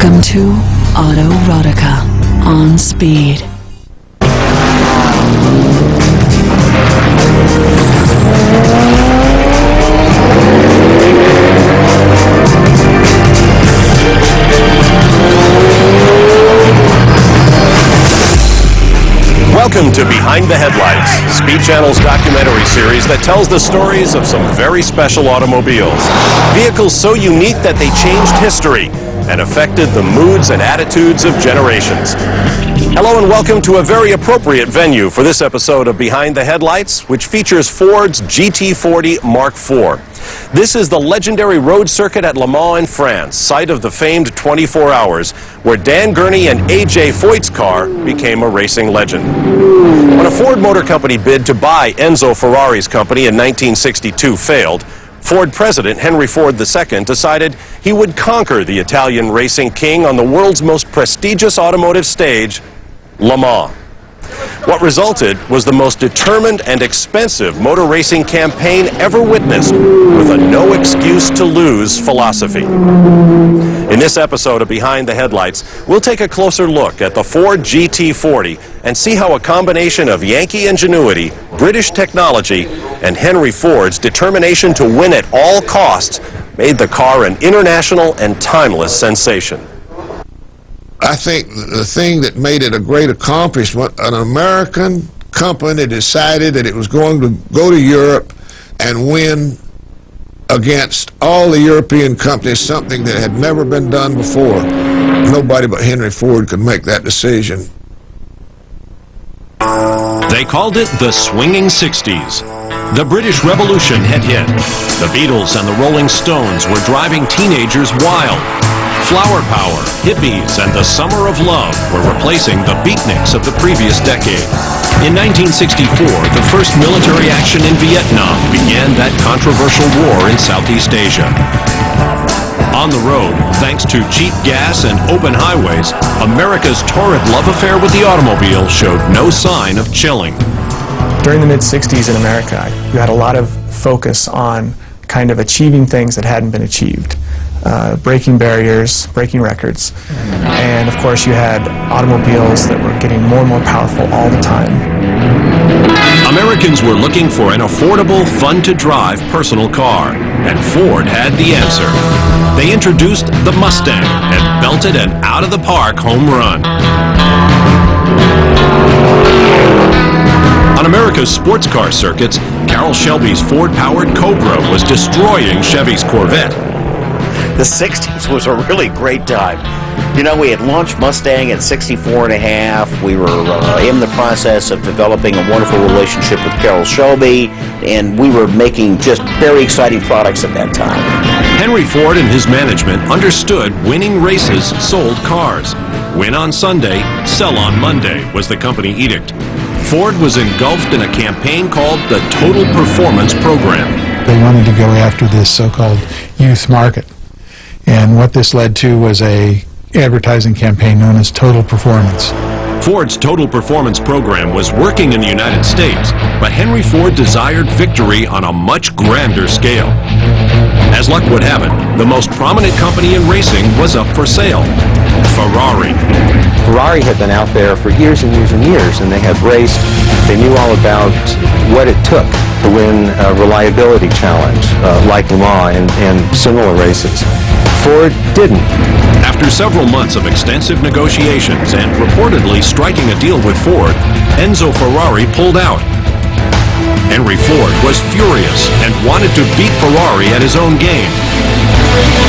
Welcome to Autorotica on speed. Welcome to Behind the Headlights, Speed Channel's documentary series that tells the stories of some very special automobiles. Vehicles so unique that they changed history and affected the moods and attitudes of generations. Hello and welcome to a very appropriate venue for this episode of Behind the Headlights, which features Ford's GT40 Mark IV. This is the legendary road circuit at Le Mans in France, site of the famed 24 Hours, where Dan Gurney and A.J. Foyt's car became a racing legend. When a Ford Motor Company bid to buy Enzo Ferrari's company in 1962 failed, Ford president Henry Ford II decided he would conquer the Italian racing king on the world's most prestigious automotive stage, Le Mans. What resulted was the most determined and expensive motor racing campaign ever witnessed, with a no-excuse-to-lose philosophy. In this episode of Behind the Headlights, we'll take a closer look at the Ford GT40 and see how a combination of Yankee ingenuity, British technology, and Henry Ford's determination to win at all costs made the car an international and timeless sensation. I think the thing that made it a great accomplishment, an American company decided that it was going to go to Europe and win against all the European companies, something that had never been done before. Nobody but Henry Ford could make that decision. They called it the swinging 60s. The British Revolution had hit. The Beatles and the Rolling Stones were driving teenagers wild. Flower power, hippies, and the summer of love were replacing the beatniks of the previous decade. In 1964, the first military action in Vietnam began that controversial war in Southeast Asia. On the road, thanks to cheap gas and open highways, America's torrid love affair with the automobile showed no sign of chilling. During the mid-60s in America, you had a lot of focus on kind of achieving things that hadn't been achieved. Breaking barriers, breaking records, and of course you had automobiles that were getting more and more powerful all the time. Americans were looking for an affordable, fun-to-drive personal car, and Ford had the answer. They introduced the Mustang and belted an out-of-the-park home run. On America's sports car circuits, Carroll Shelby's Ford-powered Cobra was destroying Chevy's Corvette. The 60s was a really great time. You know, we had launched Mustang at 64 and a half. We were in the process of developing a wonderful relationship with Carroll Shelby, and we were making just very exciting products at that time. Henry Ford and his management understood winning races sold cars. Win on Sunday, sell on Monday was the company edict. Ford was engulfed in a campaign called the Total Performance Program. They wanted to go after this so-called youth market. And what this led to was a advertising campaign known as Total Performance. Ford's Total Performance Program was working in the United States, but Henry Ford desired victory on a much grander scale. As luck would have it, the most prominent company in racing was up for sale: Ferrari. Ferrari had been out there for years and years and years, and they had raced. They knew all about what it took to win a reliability challenge like Le Mans and similar races. Ford didn't. After several months of extensive negotiations and reportedly striking a deal with Ford, Enzo Ferrari pulled out. Henry Ford was furious and wanted to beat Ferrari at his own game.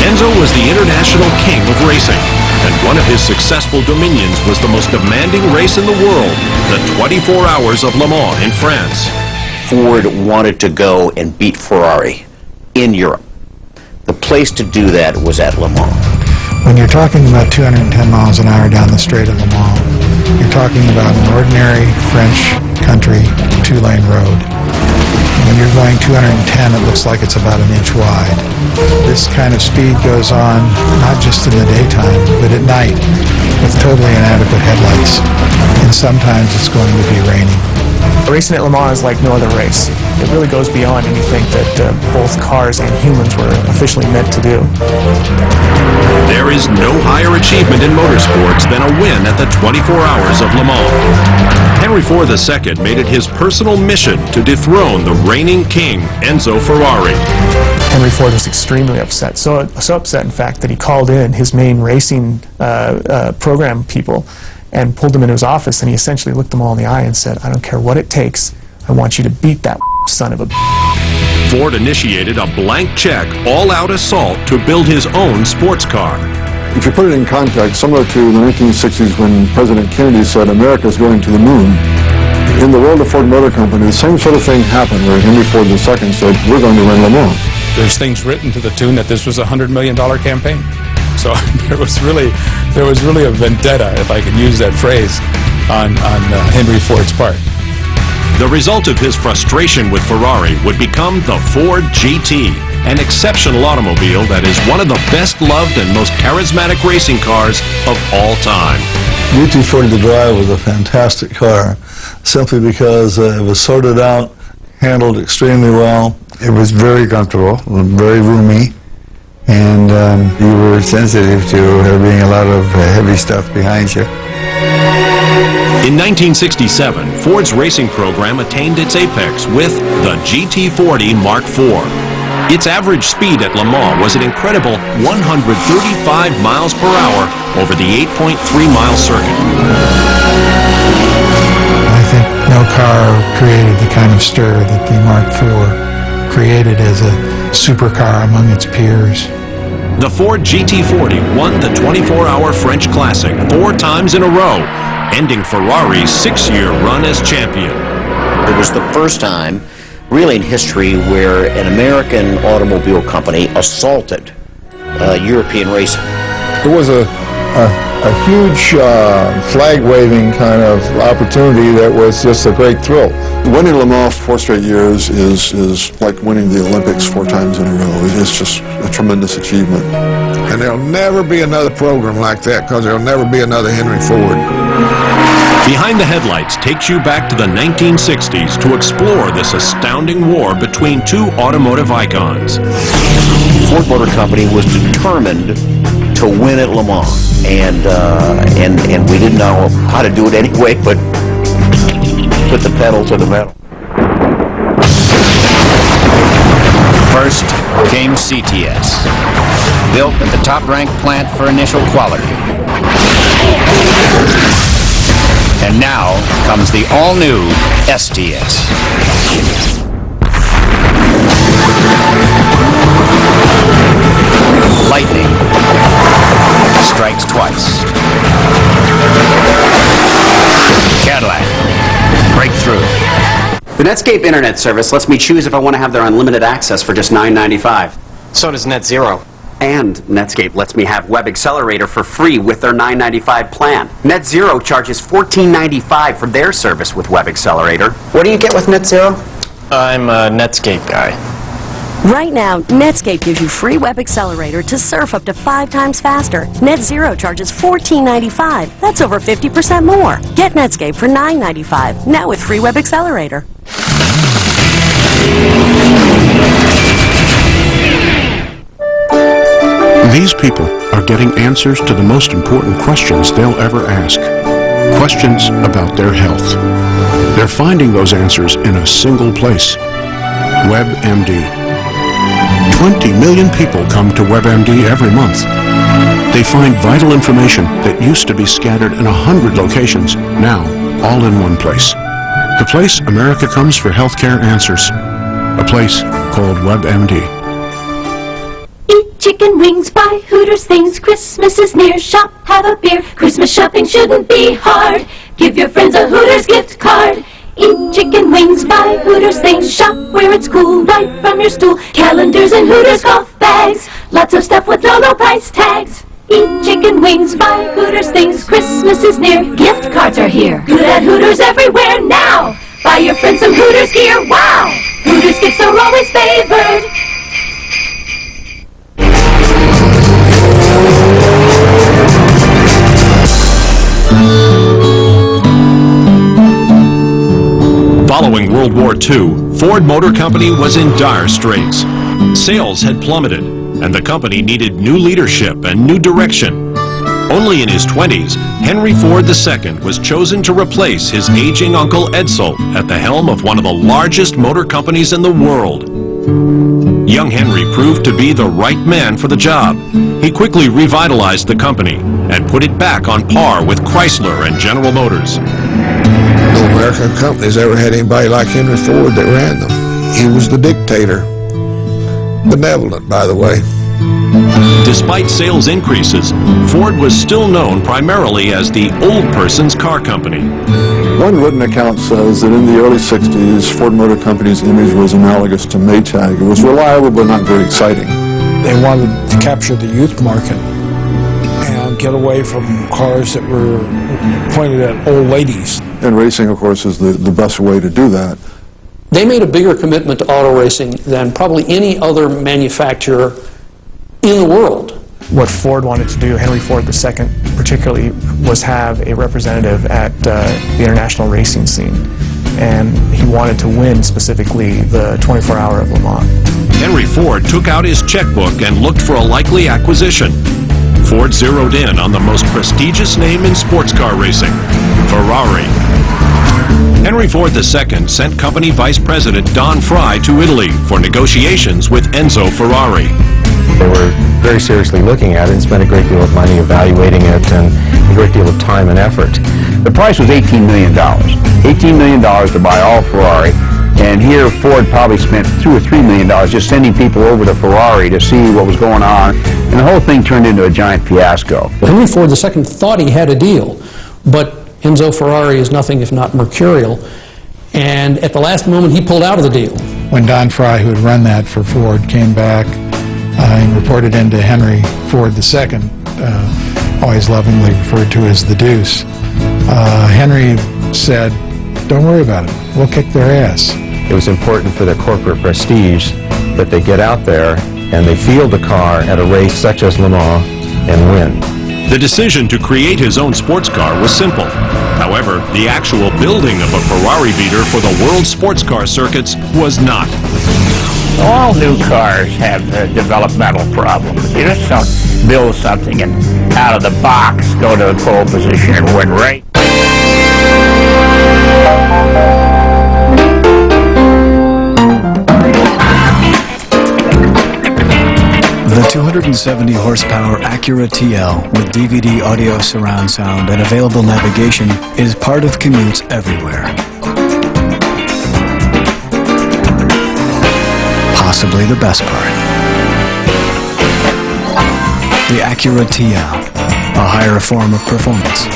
Enzo was the international king of racing, and one of his successful dominions was the most demanding race in the world, the 24 Hours of Le Mans in France. Ford wanted to go and beat Ferrari in Europe. The place to do that was at Le Mans. When you're talking about 210 miles an hour down the straight of Le Mans, you're talking about an ordinary French country two-lane road. And when you're going 210, it looks like it's about an inch wide. This kind of speed goes on not just in the daytime, but at night with totally inadequate headlights. And sometimes it's going to be raining. Racing at Le Mans is like no other race. It really goes beyond anything that both cars and humans were officially meant to do. There is no higher achievement in motorsports than a win at the 24 Hours of Le Mans. Henry Ford II made it his personal mission to dethrone the reigning king, Enzo Ferrari. Henry Ford was extremely upset. So upset, in fact, that he called in his main racing program people and pulled them into his office, and he essentially looked them all in the eye and said, "I don't care what it takes. I want you to beat that son of a." Ford initiated a blank check, all-out assault to build his own sports car. If you put it in context, similar to the 1960s when President Kennedy said America's going to the moon, in the world of Ford Motor Company, the same sort of thing happened where Henry Ford II said, we're going to win Le Mans. There's things written to the tune that this was a $100 million campaign. So there was really a vendetta, if I could use that phrase, on Henry Ford's part. The result of his frustration with Ferrari would become the Ford GT, an exceptional automobile that is one of the best-loved and most charismatic racing cars of all time. GT40 to drive was a fantastic car, simply because it was sorted out, handled extremely well. It was very comfortable, very roomy, and you were sensitive to there being a lot of heavy stuff behind you. In 1967, Ford's racing program attained its apex with the GT40 Mark IV. Its average speed at Le Mans was an incredible 135 miles per hour over the 8.3-mile circuit. I think no car created the kind of stir that the Mark IV created as a supercar among its peers. The Ford GT40 won the 24-hour French Classic 4 times in a row, ending Ferrari's 6-year run as champion. It was the first time, really in history, where an American automobile company assaulted European racing. It was a huge flag-waving kind of opportunity that was just a great thrill. Winning Le Mans 4 straight years is like winning the Olympics 4 times in a row. It's just a tremendous achievement. And there'll never be another program like that because there'll never be another Henry Ford. Behind the Headlights takes you back to the 1960s to explore this astounding war between two automotive icons. Ford Motor Company was determined to win at Le Mans, and we didn't know how to do it anyway, but put the pedal to the metal. First came CTS, built at the top-ranked plant for initial quality. And now comes the all-new STS. Lightning strikes twice. Cadillac, breakthrough. The Netscape internet service lets me choose if I want to have their unlimited access for just $9.95. So does NetZero. And Netscape lets me have Web Accelerator for free with their $9.95 plan. NetZero charges $14.95 for their service with Web Accelerator. What do you get with NetZero? I'm a Netscape guy. Right now, Netscape gives you free Web Accelerator to surf up to 5 times faster. NetZero charges $14.95. That's over 50% more. Get Netscape for $9.95, now with free Web Accelerator. These people are getting answers to the most important questions they'll ever ask. Questions about their health. They're finding those answers in a single place. WebMD. 20 million people come to WebMD every month. They find vital information that used to be scattered in 100 locations, now all in one place. The place America comes for healthcare answers. A place called WebMD. Eat chicken wings, buy Hooters things. Christmas is near, shop, have a beer. Christmas shopping shouldn't be hard. Give your friends a Hooters gift card. Eat chicken wings, buy Hooters things. Shop where it's cool, right from your stool. Calendars and Hooters golf bags. Lots of stuff with low price tags. Eat chicken wings, buy Hooters things. Christmas is near, gift cards are here. Good at Hooters everywhere now. Buy your friends some Hooters gear, wow! Hooters gifts are always favored. II, Ford Motor Company was in dire straits. Sales had plummeted, and the company needed new leadership and new direction. Only in his 20s, Henry Ford II was chosen to replace his aging uncle Edsel at the helm of one of the largest motor companies in the world. Young Henry proved to be the right man for the job. He quickly revitalized the company and put it back on par with Chrysler and General Motors. No American companies ever had anybody like Henry Ford that ran them. He was the dictator. Benevolent, by the way. Despite sales increases, Ford was still known primarily as the old person's car company. One written account says that in the early 60s, Ford Motor Company's image was analogous to Maytag. It was reliable but not very exciting. They wanted to capture the youth market and get away from cars that were pointed at old ladies. And racing, of course, is the best way to do that. They made a bigger commitment to auto racing than probably any other manufacturer in the world. What Ford wanted to do, Henry Ford II particularly, was have a representative at the international racing scene. And he wanted to win specifically the 24-hour of Le Mans. Henry Ford took out his checkbook and looked for a likely acquisition. Ford zeroed in on the most prestigious name in sports car racing, Ferrari. Henry Ford II sent company vice president Don Fry to Italy for negotiations with Enzo Ferrari. They were very seriously looking at it and spent a great deal of money evaluating it and a great deal of time and effort. The price was $18 million. $18 million to buy all Ferrari. And here Ford probably spent $2 or $3 million just sending people over to Ferrari to see what was going on. And the whole thing turned into a giant fiasco. Henry Ford II thought he had a deal, but Enzo Ferrari is nothing if not mercurial. And at the last moment, he pulled out of the deal. When Don Fry, who had run that for Ford, came back and reported into Henry Ford II, always lovingly referred to as the Deuce, Henry said, "Don't worry about it. We'll kick their ass." It was important for their corporate prestige that they get out there and they field the car at a race such as Le Mans and win. The decision to create his own sports car was simple. However, the actual building of a Ferrari beater for the world sports car circuits was not. All new cars have developmental problems. You just don't build something and out of the box go to the pole position and win race. The 270 horsepower Acura TL with DVD audio surround sound and available navigation is part of commutes everywhere. Possibly the best part. The Acura TL, a higher form of performance.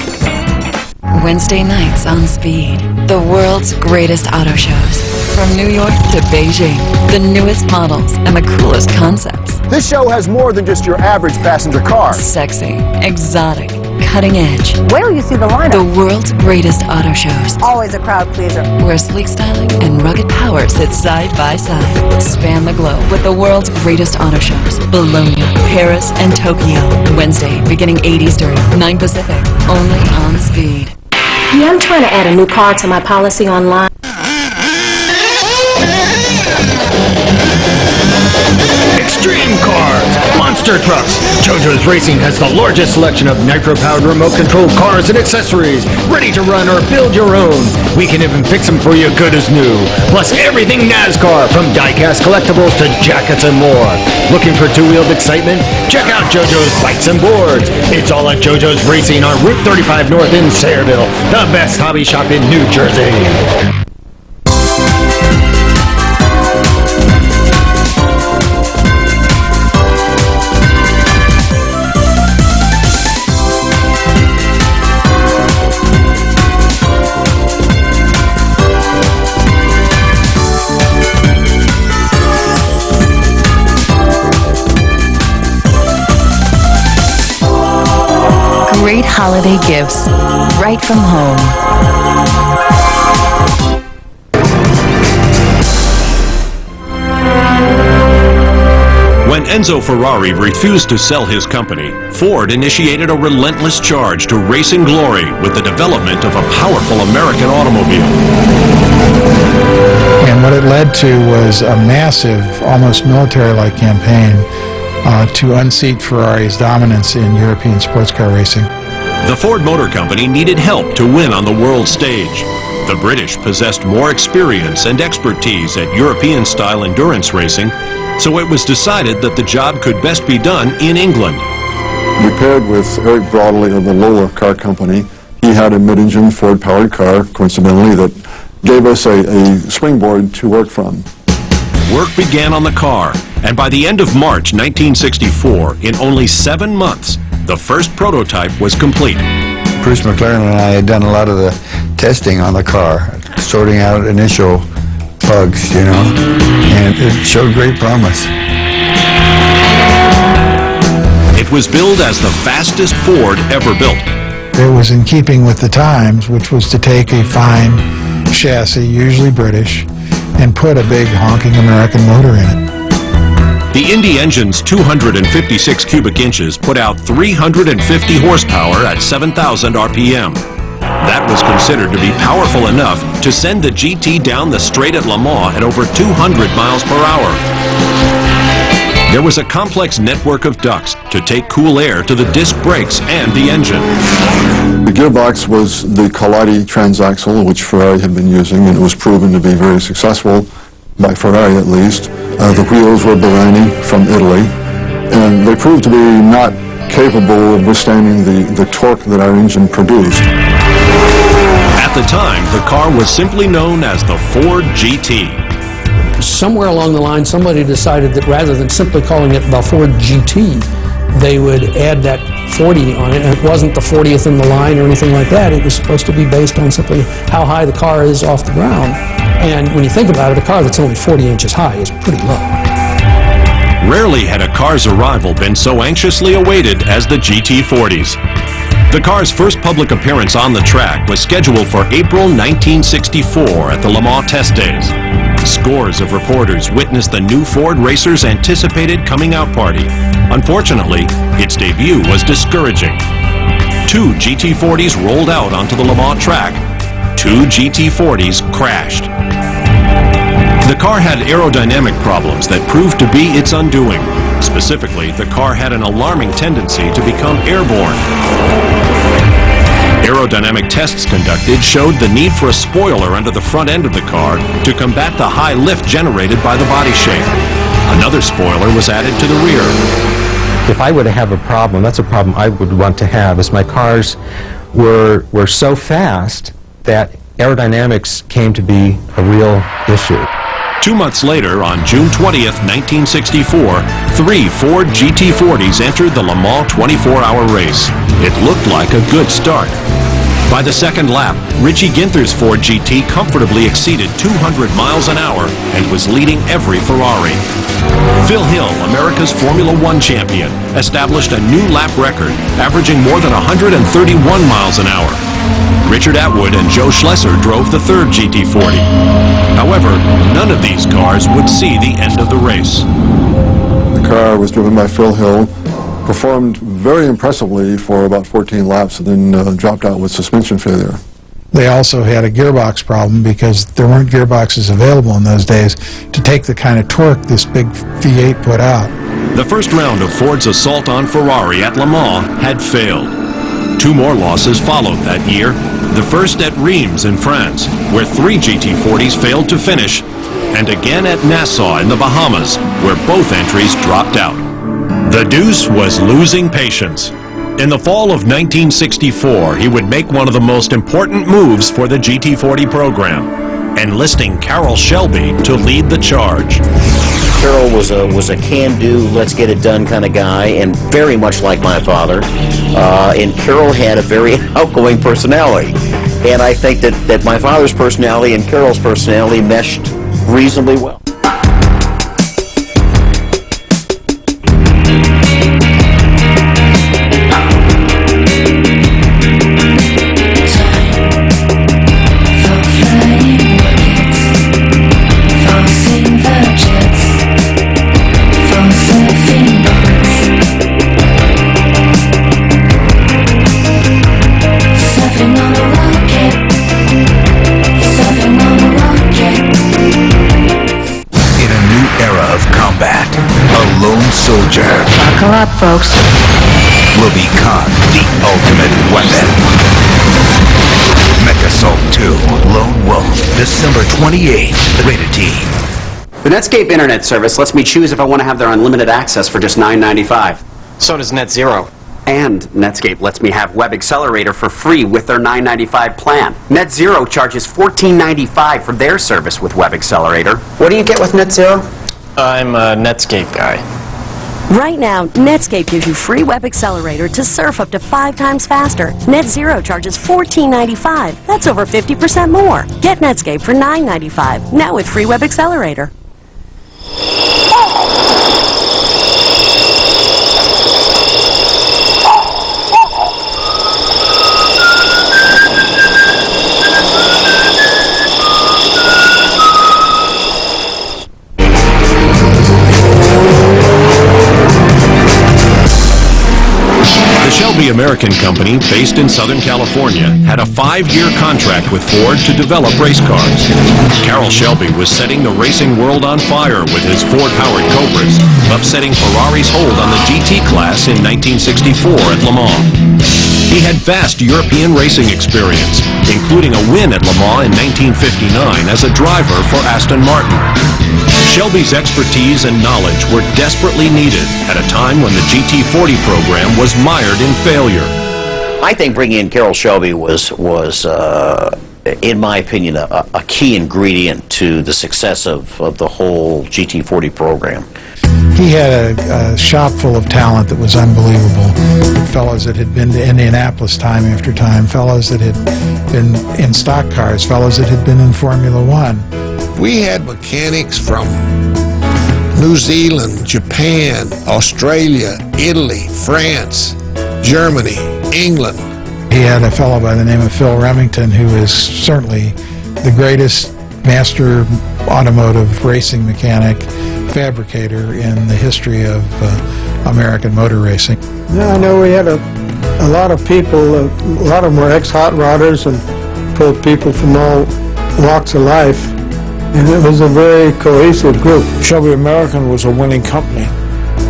Wednesday nights on Speed, the world's greatest auto shows. From New York to Beijing, the newest models and the coolest concepts. This show has more than just your average passenger car. Sexy, exotic, cutting edge. Wait till you see the lineup. The world's greatest auto shows. Always a crowd pleaser. Where sleek styling and rugged power sit side by side. Span the globe with the world's greatest auto shows. Bologna, Paris, and Tokyo. Wednesday, beginning 8 Eastern, 9 Pacific. Only on Speed. Yeah, I'm trying to add a new car to my policy online. Extreme cars, monster trucks. JoJo's Racing has the largest selection of nitro-powered remote-controlled cars and accessories, ready to run or build your own. We can even fix them for you good as new. Plus everything NASCAR, from die-cast collectibles to jackets and more. Looking for two-wheeled excitement? Check out JoJo's Bikes and Boards. It's all at JoJo's Racing on Route 35 North in Sayreville, the best hobby shop in New Jersey. Great holiday gifts, right from home. When Enzo Ferrari refused to sell his company, Ford initiated a relentless charge to racing glory with the development of a powerful American automobile. And what it led to was a massive, almost military-like campaign to unseat Ferrari's dominance in European sports car racing. The Ford Motor Company needed help to win on the world stage. The British possessed more experience and expertise at European-style endurance racing, so it was decided that the job could best be done in England. We paired with Eric Broadley of the Lola Car Company. He had a mid-engine Ford-powered car, coincidentally, that gave us a springboard to work from. Work began on the car, and by the end of March 1964, in only 7 months, the first prototype was complete. Bruce McLaren and I had done a lot of the testing on the car, sorting out initial bugs, you know, and it showed great promise. It was billed as the fastest Ford ever built. It was in keeping with the times, which was to take a fine chassis, usually British, and put a big honking American motor in it. The Indy engine's 256 cubic inches put out 350 horsepower at 7,000 RPM. That was considered to be powerful enough to send the GT down the straight at Le Mans at over 200 miles per hour. There was a complex network of ducts to take cool air to the disc brakes and the engine. The gearbox was the Collati transaxle, which Ferrari had been using, and it was proven to be very successful, by Ferrari at least. The wheels were Barani from Italy, and they proved to be not capable of withstanding the torque that our engine produced. At the time, the car was simply known as the Ford GT. Somewhere along the line, somebody decided that rather than simply calling it the Ford GT, they would add that 40 on it, and it wasn't the 40th in the line or anything like that. It was supposed to be based on simply how high the car is off the ground. And when you think about it, a car that's only 40 inches high is pretty low. Rarely had a car's arrival been so anxiously awaited as the GT40s. The car's first public appearance on the track was scheduled for April 1964 at the Le Mans test days. Scores of reporters witnessed the new Ford racer's anticipated coming-out party. Unfortunately, its debut was discouraging. 2 GT40s rolled out onto the Le Mans track. 2 GT40s crashed. The car had aerodynamic problems that proved to be its undoing. Specifically, the car had an alarming tendency to become airborne. Aerodynamic tests conducted showed the need for a spoiler under the front end of the car to combat the high lift generated by the body shape. Another spoiler was added to the rear. If I were to have a problem, that's a problem I would want to have, is my cars were so fast that aerodynamics came to be a real issue. 2 months later, on June 20th, 1964, 3 Ford GT40s entered the Le Mans 24-hour race. It looked like a good start. By the second lap, Richie Ginther's Ford GT comfortably exceeded 200 miles an hour and was leading every Ferrari. Phil Hill, America's Formula One champion, established a new lap record, averaging more than 131 miles an hour. Richard Atwood and Joe Schlesser drove the third GT40. However, none of these cars would see the end of the race. The car was driven by Phil Hill, performed very impressively for about 14 laps, and then dropped out with suspension failure. They also had a gearbox problem because there weren't gearboxes available in those days to take the kind of torque this big V8 put out. The first round of Ford's assault on Ferrari at Le Mans had failed. 2 more losses followed that year, the first at Reims in France, where 3 GT40s failed to finish, and again at Nassau in the Bahamas, where both entries dropped out. The Deuce was losing patience. In the fall of 1964, he would make one of the most important moves for the GT40 program, enlisting Carroll Shelby to lead the charge. Carroll was a can-do, let's-get-it-done kind of guy, and very much like my father. And Carroll had a very outgoing personality. And I think that my father's personality and Carroll's personality meshed reasonably well. Surfing on a rocket. lone soldier Buckle up, folks. will become the ultimate weapon. Mech Assault 2, Lone Wolf, December 28th, rated T. The Netscape Internet service lets me choose if I want to have their unlimited access for just $9.95. So does NetZero. And Netscape lets me have Web Accelerator for free with their $9.95 plan. NetZero charges $14.95 for their service with Web Accelerator. What do you get with NetZero? I'm a Netscape guy. Right now, Netscape gives you free Web Accelerator to surf up to 5 times faster. NetZero charges $14.95. That's over 50% more. Get Netscape for $9.95, now with free Web Accelerator. Shelby American Company, based in Southern California, had a 5-year contract with Ford to develop race cars. Carroll Shelby was setting the racing world on fire with his Ford-powered Cobras, upsetting Ferrari's hold on the GT class in 1964 at Le Mans. He had vast European racing experience, including a win at Le Mans in 1959 as a driver for Aston Martin. Shelby's expertise and knowledge were desperately needed at a time when the GT40 program was mired in failure. I think bringing in Carroll Shelby was in my opinion, a key ingredient to the success of the whole GT40 program. He had a shop full of talent that was unbelievable. Fellows that had been to Indianapolis time after time, fellows that had been in stock cars, fellows that had been in Formula One. We had mechanics from New Zealand, Japan, Australia, Italy, France, Germany, England. He had a fellow by the name of Phil Remington, who is certainly the greatest master automotive racing mechanic, fabricator in the history of American motor racing. Yeah, I know we had a lot of people, a lot of them were ex-hot rodders and pulled people from all walks of life. And it was a very cohesive group. Shelby American was a winning company,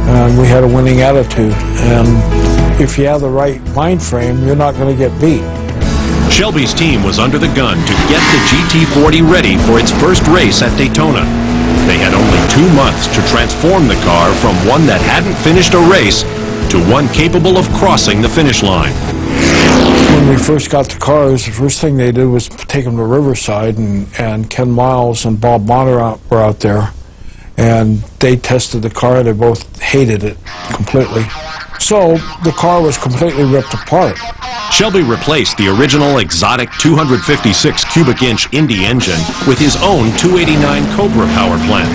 and we had a winning attitude. And if you have the right mind frame, you're not going to get beat. Shelby's team was under the gun to get the GT40 ready for its first race at Daytona. They had only 2 months to transform the car from one that hadn't finished a race to one capable of crossing the finish line. When we first got the cars, the first thing they did was take them to Riverside, and Ken Miles and Bob Bonner were out there, and they tested the car. They both hated it completely. So the car was completely ripped apart. Shelby replaced the original exotic 256 cubic inch Indy engine with his own 289 Cobra power plant.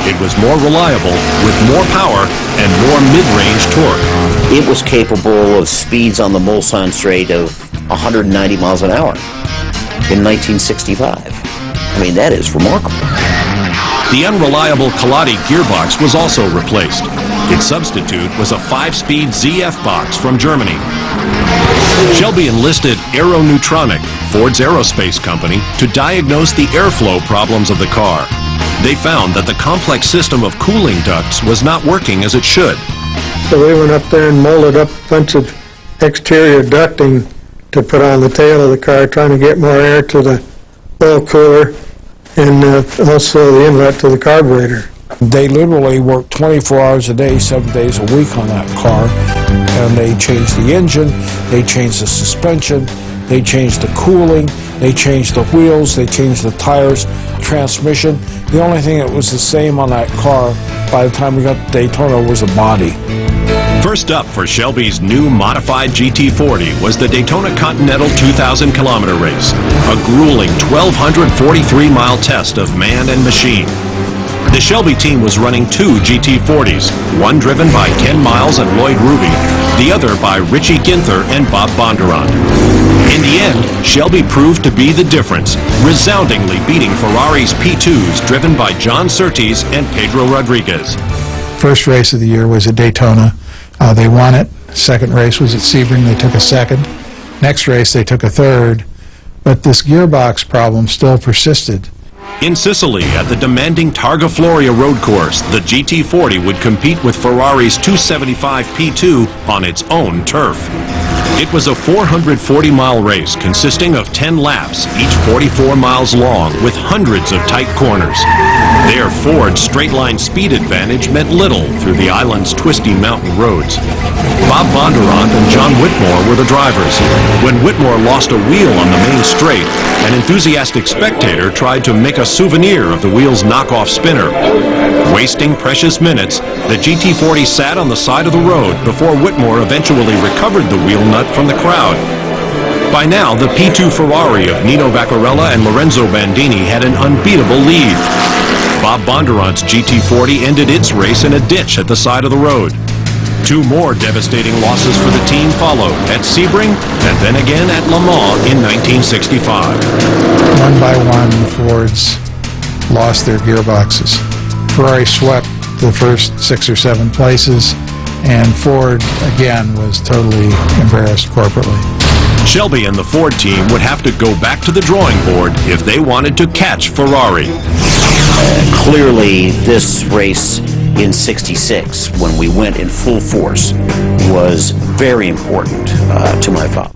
It was more reliable, with more power and more mid-range torque. It was capable of speeds on the Mulsanne Straight of 190 miles an hour in 1965. I mean, that is remarkable. The unreliable Colati gearbox was also replaced. Its substitute was a 5-speed ZF box from Germany. Shelby enlisted Aeronutronic, Ford's aerospace company, to diagnose the airflow problems of the car. They found that the complex system of cooling ducts was not working as it should. So we went up there and molded up a bunch of exterior ducting to put on the tail of the car, trying to get more air to the oil cooler and also the inlet to the carburetor. They literally worked 24 hours a day, 7 days a week on that car, and they changed the engine, they changed the suspension, they changed the cooling, they changed the wheels, they changed the tires, transmission. The only thing that was the same on that car by the time we got to Daytona was the body. First up for Shelby's new modified GT40 was the Daytona Continental 2,000 kilometer race, a grueling 1,243-mile test of man and machine. The Shelby team was running 2 GT40s, one driven by Ken Miles and Lloyd Ruby, the other by Richie Ginther and Bob Bondurant. In the end, Shelby proved to be the difference, resoundingly beating Ferrari's P2s driven by John Surtees and Pedro Rodriguez. First race of the year was at Daytona. They won it. Second race was at Sebring. They took a second. Next race, they took a third. But this gearbox problem still persisted. In Sicily, at the demanding Targa Floria road course, the GT40 would compete with Ferrari's 275 P2 on its own turf. It was a 440-mile race consisting of 10 laps, each 44 miles long, with hundreds of tight corners. There, Ford's straight-line speed advantage meant little through the island's twisty mountain roads. Bob Bondurant and John Whitmore were the drivers. When Whitmore lost a wheel on the main straight, an enthusiastic spectator tried to make a souvenir of the wheel's knockoff spinner. Wasting precious minutes, the GT40 sat on the side of the road before Whitmore eventually recovered the wheel nut from the crowd. By now, the P2 Ferrari of Nino Vaccarella and Lorenzo Bandini had an unbeatable lead. Bob Bondurant's GT40 ended its race in a ditch at the side of the road. Two more devastating losses for the team followed, at Sebring and then again at Le Mans in 1965. One by one, the Fords lost their gearboxes. Ferrari swept the first 6 or 7 places, and Ford, again, was totally embarrassed corporately. Shelby and the Ford team would have to go back to the drawing board if they wanted to catch Ferrari. Clearly, this race in '66, when we went in full force, was very important to my father.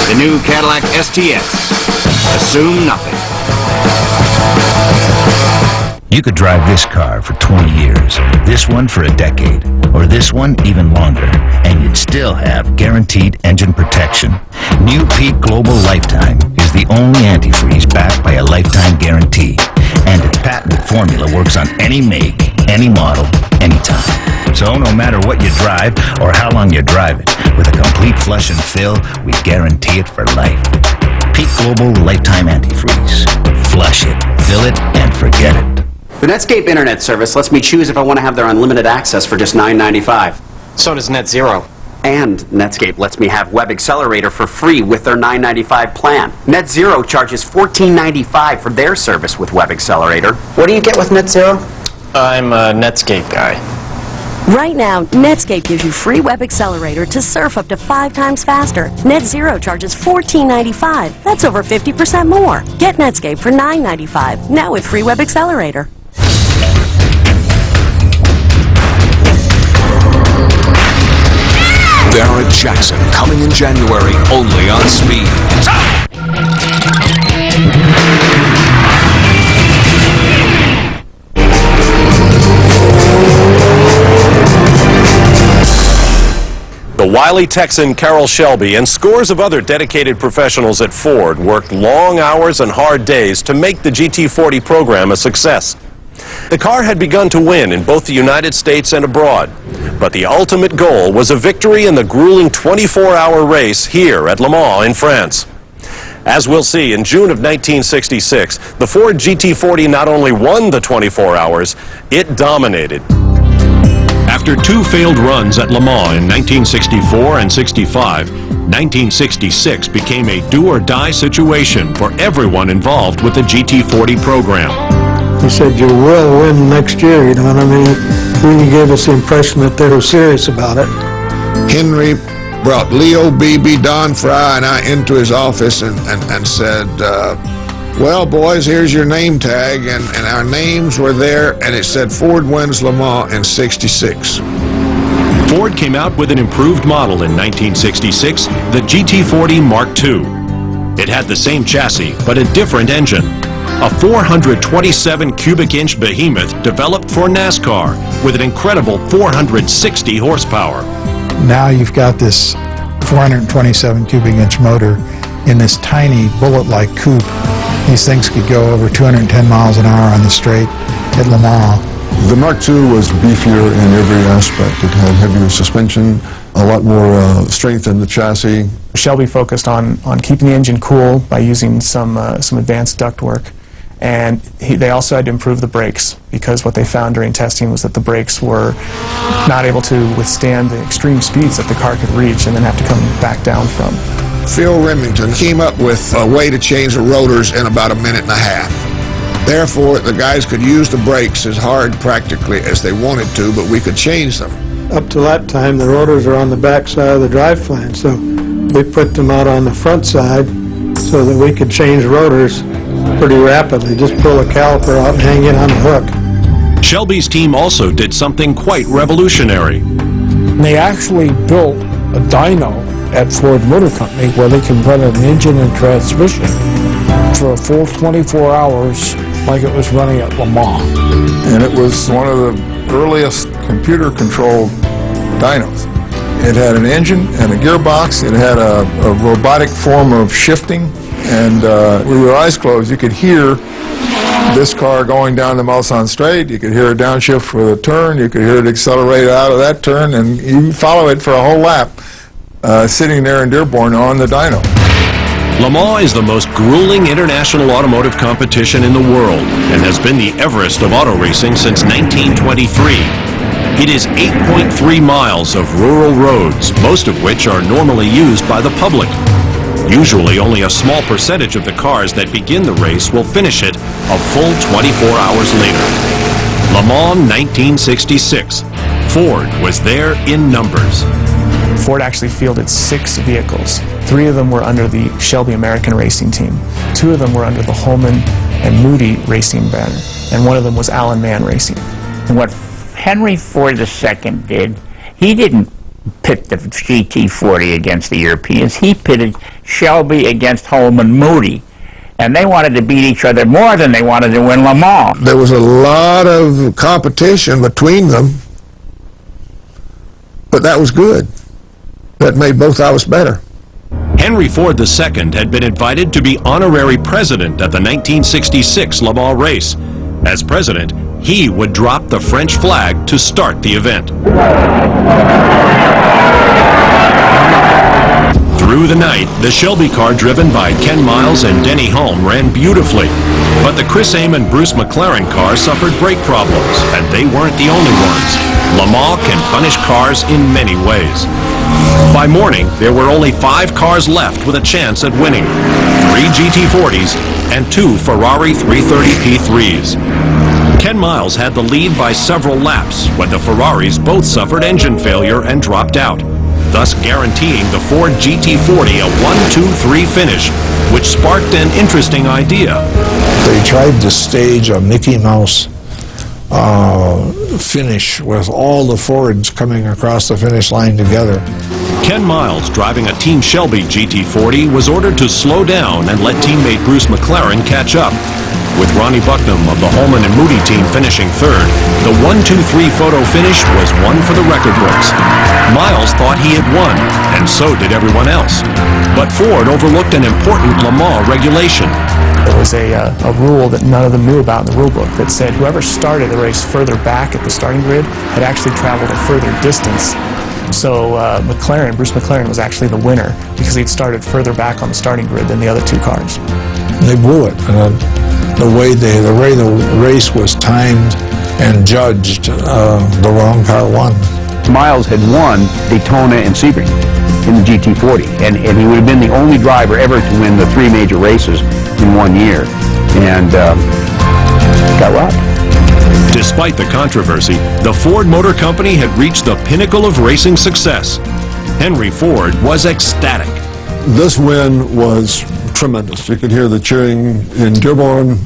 The new Cadillac STS. Assume nothing. You could drive this car for 20 years, this one for a decade, or this one even longer, and you'd still have guaranteed engine protection. New Peak Global Lifetime is the only antifreeze backed by a lifetime guarantee, and its patented formula works on any make, any model, anytime. So no matter what you drive or how long you drive it, with a complete flush and fill, we guarantee it for life. Peak Global Lifetime Antifreeze. Flush it, fill it, and forget it. The Netscape internet service lets me choose if I want to have their unlimited access for just $9.95. So does Net Zero. And Netscape lets me have Web Accelerator for free with their $9.95 plan. Net Zero charges $14.95 for their service with Web Accelerator. What do you get with Net Zero? I'm a Netscape guy. Right now, Netscape gives you free Web Accelerator to surf up to 5 times faster. Net Zero charges $14.95. That's over 50% more. Get Netscape for $9.95, now with free Web Accelerator. Barrett Jackson, coming in January, only on Speed. The wily Texan Carroll Shelby and scores of other dedicated professionals at Ford worked long hours and hard days to make the GT40 program a success. The car had begun to win in both the United States and abroad, but the ultimate goal was a victory in the grueling 24-hour race here at Le Mans in France. As we'll see, in June of 1966, the Ford GT40 not only won the 24 hours, it dominated. After 2 failed runs at Le Mans in 1964 and 65, 1966 became a do-or-die situation for everyone involved with the GT40 program. He said, "You will win next year," you know what I mean? It really gave us the impression that they were serious about it. Henry brought Leo Beebe, Don Fry, and I into his office and said, well, boys, here's your name tag, and our names were there, and it said Ford wins Le Mans in '66. Ford came out with an improved model in 1966, the GT40 Mark II. It had the same chassis, but a different engine. A 427 cubic inch behemoth developed for NASCAR with an incredible 460 horsepower. Now you've got this 427 cubic inch motor in this tiny bullet-like coupe. These things could go over 210 miles an hour on the straight at Le Mans. The Mark II was beefier in every aspect. It had heavier suspension, a lot more strength in the chassis. Shelby focused on keeping the engine cool by using some advanced ductwork, And they also had to improve the brakes, because what they found during testing was that the brakes were not able to withstand the extreme speeds that the car could reach and then have to come back down from. Phil Remington came up with a way to change the rotors in about a minute and a half. Therefore, the guys could use the brakes as hard practically as they wanted to, but we could change them. Up to that time, the rotors are on the back side of the drive flange, so we put them out on the front side so that we could change rotors pretty rapidly. Just pull a caliper out and hang it on the hook. Shelby's team also did something quite revolutionary. They actually built a dyno at Ford Motor Company where they can run an engine and transmission for a full 24 hours like it was running at Le Mans. And it was one of the earliest computer-controlled dynos. It had an engine and a gearbox. It had a robotic form of shifting. And with your eyes closed, you could hear this car going down the Mulsanne Straight. You could hear it downshift for the turn. You could hear it accelerate out of that turn. And you follow it for a whole lap, sitting there in Dearborn on the dyno. Le Mans is the most grueling international automotive competition in the world and has been the Everest of auto racing since 1923. It is 8.3 miles of rural roads, most of which are normally used by the public. Usually only a small percentage of the cars that begin the race will finish it a full 24 hours later. Le Mans 1966. Ford was there in numbers. Ford actually fielded 6 vehicles. 3 of them were under the Shelby American Racing Team. 2 of them were under the Holman and Moody Racing banner, and 1 of them was Alan Mann Racing. What Henry Ford II did, he didn't pit the GT40 against the Europeans. He pitted Shelby against Holman Moody, and they wanted to beat each other more than they wanted to win Le Mans. There was a lot of competition between them, but that was good. That made both of us better. Henry Ford II had been invited to be honorary president at the 1966 Le Mans race. As president, he would drop the French flag to start the event. Through the night, the Shelby car driven by Ken Miles and Denny Hulme ran beautifully. But the Chris Amon Bruce McLaren car suffered brake problems, and they weren't the only ones. Le Mans can punish cars in many ways. By morning, there were only 5 cars left with a chance at winning. 3 GT40s and 2 Ferrari 330 P3s. Ken Miles had the lead by several laps when the Ferraris both suffered engine failure and dropped out, thus guaranteeing the Ford GT40 a 1-2-3 finish, which sparked an interesting idea. They tried to stage a Mickey Mouse finish with all the Fords coming across the finish line together. Ken Miles, driving a Team Shelby GT40, was ordered to slow down and let teammate Bruce McLaren catch up. With Ronnie Bucknam of the Holman and Moody team finishing third, the 1-2-3 photo finish was one for the record books. Miles thought he had won, and so did everyone else. But Ford overlooked an important Le Mans regulation. There was a rule that none of them knew about in the rule book that said whoever started the race further back at the starting grid had actually traveled a further distance. So Bruce McLaren was actually the winner because he'd started further back on the starting grid than the other 2 cars. They blew it. The way the race was timed and judged, the wrong car won. Miles had won Daytona and Sebring in the GT40, and he would have been the only driver ever to win the 3 major races in 1 year, and got robbed. Despite the controversy, the Ford Motor Company had reached the pinnacle of racing success. Henry Ford was ecstatic. This win was tremendous. You could hear the cheering in Dearborn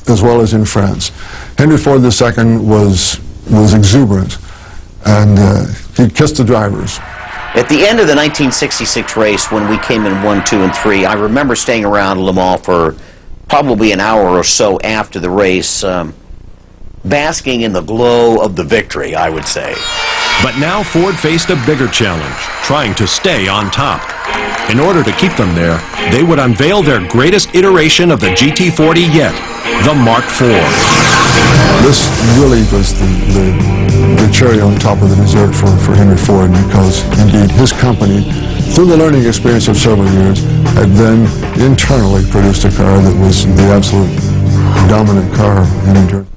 as well as in France. Henry Ford II was exuberant, and he kissed the drivers. At the end of the 1966 race, when we came in 1, 2, and 3, I remember staying around Le Mans for probably an hour or so after the race, basking in the glow of the victory, I would say. But now Ford faced a bigger challenge, trying to stay on top. In order to keep them there, they would unveil their greatest iteration of the GT40 yet, the Mark IV. This really was the cherry on top of the dessert for Henry Ford, because indeed his company, through the learning experience of several years, had then internally produced a car that was the absolute dominant car in New Jersey.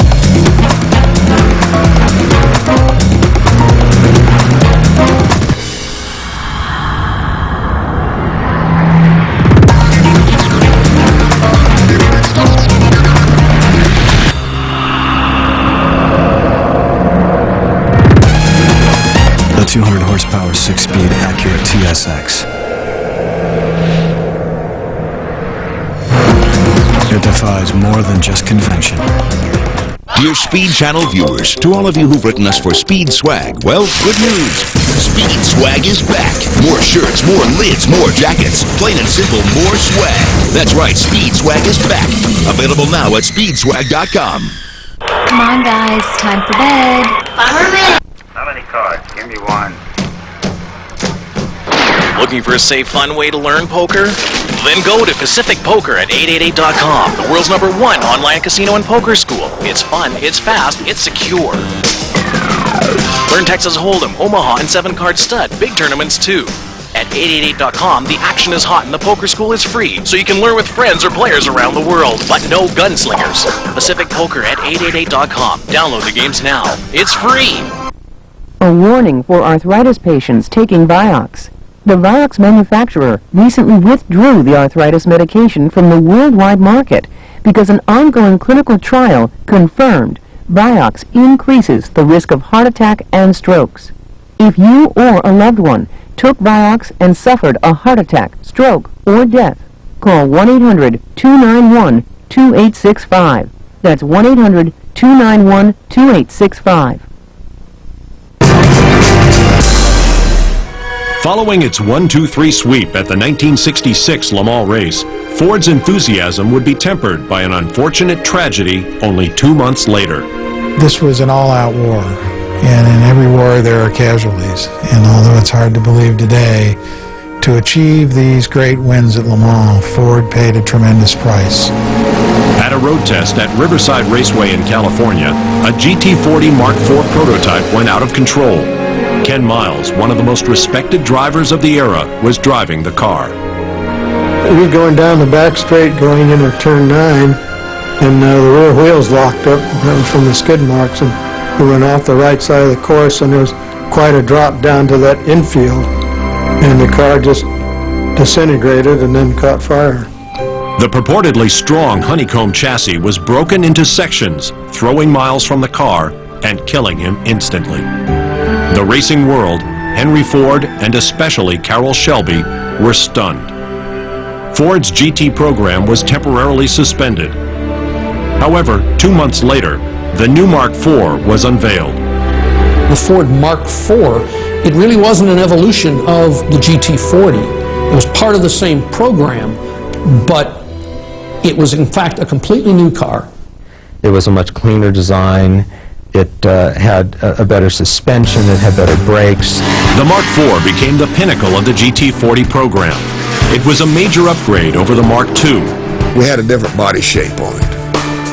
The 200 horsepower 6-speed Acura TSX. It defies more than just convention. Dear Speed Channel viewers, to all of you who've written us for Speed Swag, well, good news. Speed Swag is back. More shirts, more lids, more jackets. Plain and simple, more swag. That's right, Speed Swag is back. Available now at speedswag.com. Come on, guys. Time for bed. How many cards? Give me one. Looking for a safe, fun way to learn poker? Then go to Pacific Poker at 888.com, the world's #1 online casino and poker school. It's fun, it's fast, it's secure. Learn Texas Hold'em, Omaha, and 7-card stud. Big tournaments, too. At 888.com, the action is hot and the poker school is free, so you can learn with friends or players around the world. But no gunslingers. Pacific Poker at 888.com. Download the games now. It's free. A warning for arthritis patients taking Vioxx. The Vioxx manufacturer recently withdrew the arthritis medication from the worldwide market because an ongoing clinical trial confirmed Vioxx increases the risk of heart attack and strokes. If you or a loved one took Vioxx and suffered a heart attack, stroke, or death, call 1-800-291-2865. That's 1-800-291-2865. Following its 1-2-3 sweep at the 1966 Le Mans race, Ford's enthusiasm would be tempered by an unfortunate tragedy only 2 months later. This was an all-out war, and in every war there are casualties. And although it's hard to believe today, to achieve these great wins at Le Mans, Ford paid a tremendous price. At a road test at Riverside Raceway in California, a GT40 Mark IV prototype went out of control. Ken Miles, one of the most respected drivers of the era, was driving the car. We were going down the back straight going into turn 9, and the rear wheels locked up from the skid marks, and we went off the right side of the course, and there was quite a drop down to that infield, and the car just disintegrated and then caught fire. The purportedly strong honeycomb chassis was broken into sections, throwing Miles from the car and killing him instantly. The racing world, Henry Ford, and especially Carroll Shelby, were stunned. Ford's GT program was temporarily suspended. However, 2 months later, the new Mark IV was unveiled. The Ford Mark IV, it really wasn't an evolution of the GT40. It was part of the same program, but it was in fact a completely new car. It was a much cleaner design. It had a better suspension, it had better brakes. The Mark IV became the pinnacle of the GT40 program. It was a major upgrade over the Mark II. We had a different body shape on it,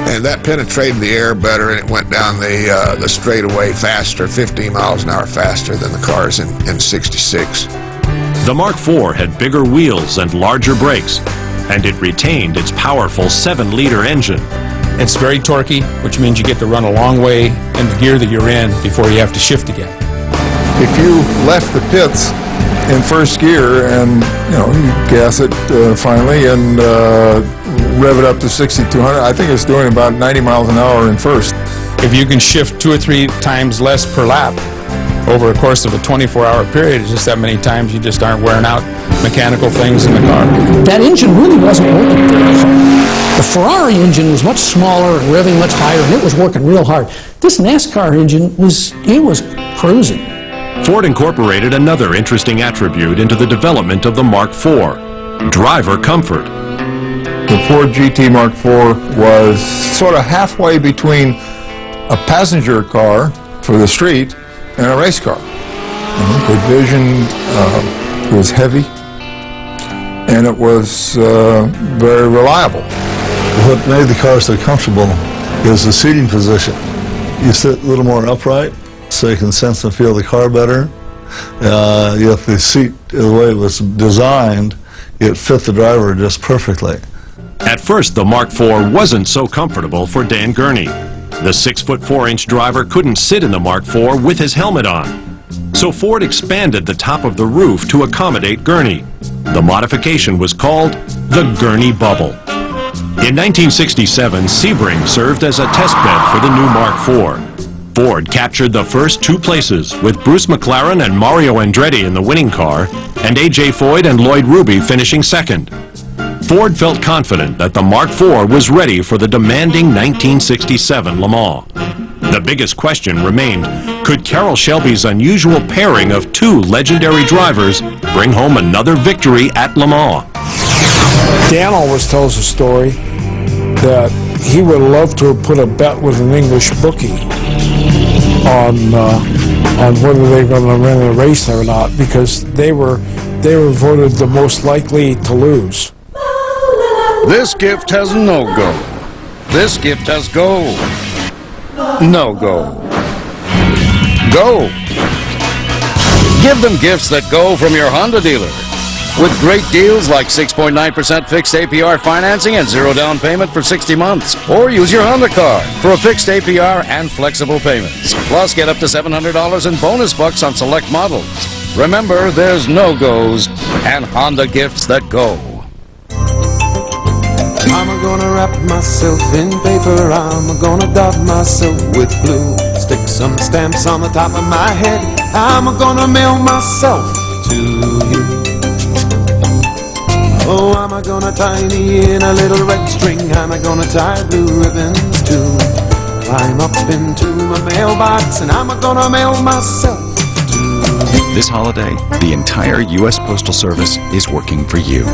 and that penetrated the air better, and it went down the straightaway faster, 15 miles an hour faster than the cars in 66. The Mark IV had bigger wheels and larger brakes, and it retained its powerful 7-liter engine. It's very torquey, which means you get to run a long way in the gear that you're in before you have to shift again. If you left the pits in first gear and, you gas it finally and rev it up to 6,200, I think it's doing about 90 miles an hour in first. If you can shift 2 or 3 times less per lap over a course of a 24-hour period, it's just that many times you just aren't wearing out mechanical things in the car. That engine really wasn't working very hard. The Ferrari engine was much smaller and revving much higher, and it was working real hard. This NASCAR engine was cruising. Ford incorporated another interesting attribute into the development of the Mark IV, driver comfort. The Ford GT Mark IV was sort of halfway between a passenger car for the street and a race car. Good vision, it was heavy, and it was very reliable. What made the car so comfortable is the seating position. You sit a little more upright so you can sense and feel the car better. Yet the seat, the way it was designed, it fit the driver just perfectly. At first, the Mark IV wasn't so comfortable for Dan Gurney. The 6'4" driver couldn't sit in the Mark IV with his helmet on. So Ford expanded the top of the roof to accommodate Gurney. The modification was called the Gurney Bubble. In 1967, Sebring served as a test bed for the new Mark IV. Ford captured the first 2 places, with Bruce McLaren and Mario Andretti in the winning car, and A.J. Foyt and Lloyd Ruby finishing second. Ford felt confident that the Mark IV was ready for the demanding 1967 Le Mans. The biggest question remained, could Carroll Shelby's unusual pairing of 2 legendary drivers bring home another victory at Le Mans? Dan always tells a story that he would love to have put a bet with an English bookie on whether they're going to win a race or not, because they were voted the most likely to lose. This gift has no-go. This gift has go. No-go. Go. Give them gifts that go from your Honda dealer. With great deals like 6.9% fixed APR financing and 0 down payment for 60 months. Or use your Honda card for a fixed APR and flexible payments. Plus, get up to $700 in bonus bucks on select models. Remember, there's no-goes and Honda gifts that go. I'm gonna wrap myself in paper, I'm gonna dot myself with blue, stick some stamps on the top of my head, I'm gonna mail myself to you. Oh, I'm gonna tie me in a little red string, I'm gonna tie blue ribbons too, climb up into my mailbox and I'm gonna mail myself to you. This holiday, the entire U.S. Postal Service is working for you.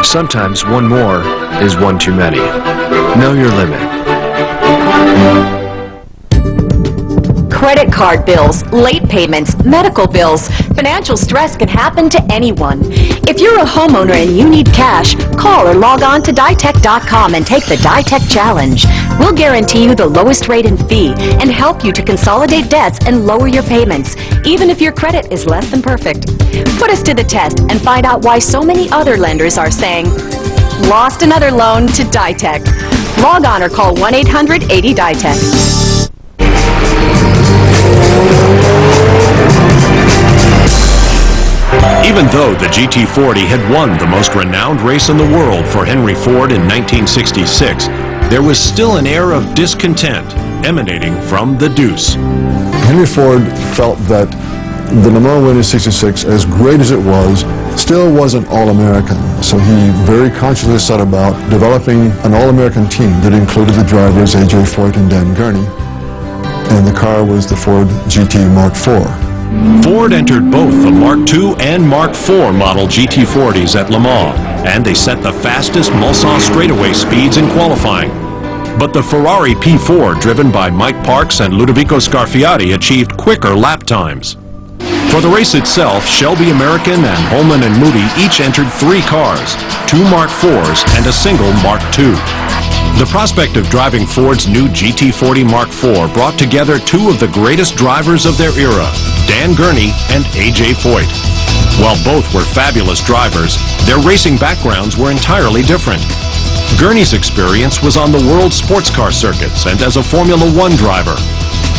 Sometimes one more is one too many. Know your limit. Credit card bills, late payments, medical bills, financial stress can happen to anyone. If you're a homeowner and you need cash, call or log on to ditech.com and take the Ditech Challenge. We'll guarantee you the lowest rate and fee and help you to consolidate debts and lower your payments, even if your credit is less than perfect. Put us to the test and find out why so many other lenders are saying, lost another loan to Ditech. Log on or call 1-800-80-DITECH. Even though the GT40 had won the most renowned race in the world for Henry Ford in 1966, there was still an air of discontent emanating from the Deuce. Henry Ford felt that the Le Mans win in '66, as great as it was, still wasn't all-American. So he very consciously set about developing an all-American team that included the drivers A.J. Foyt and Dan Gurney. And the car was the Ford GT Mark IV. Ford entered both the Mark II and Mark IV model GT40s at Le Mans, and they set the fastest Mulsanne straightaway speeds in qualifying. But the Ferrari P4, driven by Mike Parks and Ludovico Scarfiati, achieved quicker lap times. For the race itself, Shelby American and Holman and Moody each entered 3 cars, 2 Mark IVs and a single Mark II. The prospect of driving Ford's new GT40 Mark IV brought together 2 of the greatest drivers of their era, Dan Gurney and A.J. Foyt. While both were fabulous drivers, their racing backgrounds were entirely different. Gurney's experience was on the world sports car circuits and as a Formula One driver.